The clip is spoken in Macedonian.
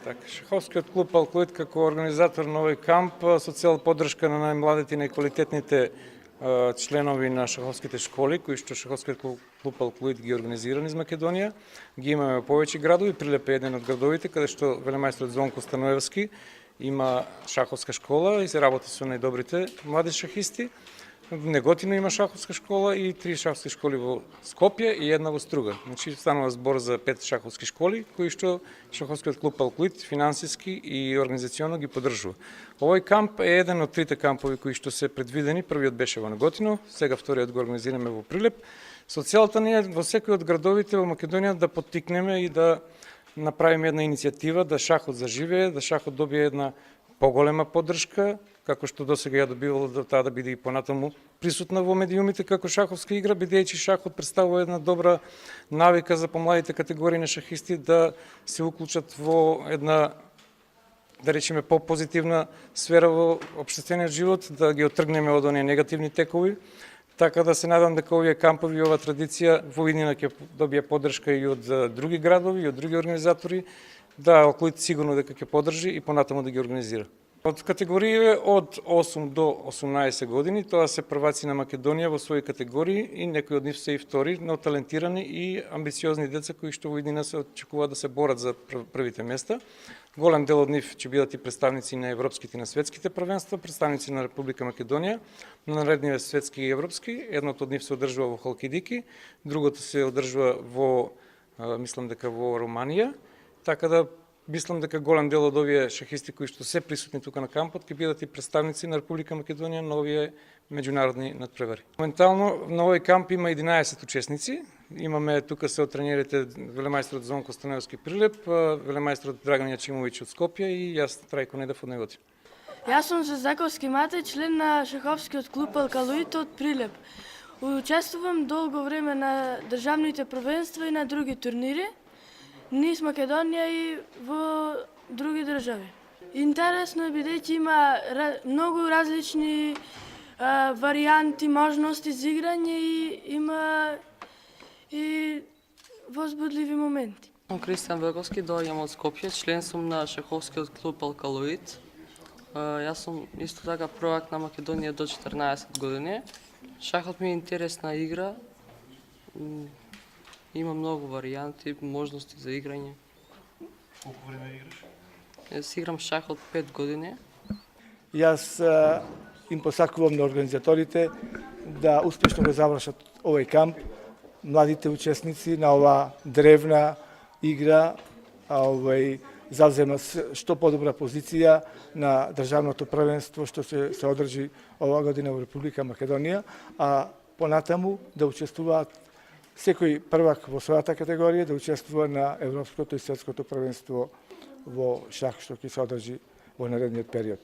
Така, шаховскиот клуб Алкоит како организатор на овој камп со цел поддршка на најмладите и најквалитетните членови на шаховските школи, кои што шаховскиот клуб Алкоит ги организира низ Македонија. Ги имаме во повеќе градови, Прилеп е еден од градовите каде што велемајсторот Звонко Станоевски има шаховска школа и се работи со најдобрите млади шахисти. Неготино има шаховска школа и 3 шаховски школи во Скопје и една во Струга. Значи станува збор за 5 шаховски школи кои што шаховскиот клуб Алкоит финансиски и организационо ги поддржува. Овој камп е еден од 3 кампови кои што се предвидени. Првиот беше во Неготино, сега вториот го организираме во Прилеп. Со целта ние во секој од градовите во Македонија да поттикнеме и да направиме една иницијатива да шахот заживее, да шахот добие една поголема поддршка, како што досега ја добивало да таа да биде и понатаму присутна во медиумите како шаховска игра, бидејќи шахот представува една добра навика за помладите категории на шахисти да се уклучат во една, да речеме, попозитивна сфера во општествениот живот, да ги отргнеме од оние негативни текови. Така да се надам дека овие кампови и ова традиција во иднина ќе добие поддршка и од други градови и од други организатори, да Алкоит сигурно дека ќе поддржи и понатаму да ги организира. Од категории од 8 до 18 години, тоа се прваци на Македонија во своји категории и некои од нив се и втори, но талентирани и амбициозни деца кои што во иднина се очекуваат да се борат за првите места. Голем дел од нив ќе бидат и представници на европските и на светските првенства, представници на Република Македонија, на наредниве светски и европски. Едното од нив се одржува во Халкидики, другото се одржува во, мислам дека во Романија. Така да мислам дека голем дел од овие шахисти кои што се присутни тука на кампот ќе бидат и представници на Република Македонија на овие меѓународни надпревари. Моментално на овој камп има 11 учесници. Имаме тука се од тренерите велемајсторот Звонко Станоевски Прилеп, велемајсторот Драган Јачимовиќ од Скопје и јас Трајко Недев од Неготино. Јас сум Заздаковски Матеј, член на шаховскиот клуб Алкалоит од Прилеп. Учествувам долго време на државните првенства и на други турнири низ Македонија и во други држави. Интересно е бидејќи има многу различни варијанти, можности за играње и има и возбудливи моменти. Сум Кристијан Беговски, доаѓам од Скопје, член сум на шаховскиот клуб Алкалоит. Јас сум исто така prvак на Македонија до 14 години. Шахот ми е интересна игра. Има многу варијанти, можности за играње. Колку време играш? Јас играм шах од 5 години. Јас им посакувам на организаторите да успешно го завршат овој камп, младите учесници на ова древна игра, завзема што подобра позиција на државното првенство што се одржи ова година во Република Македонија, а понатаму да учествуваат секој првак во својата категорија, да учествува на европското и светското првенство во шах што ќе се одржи во наредниот период.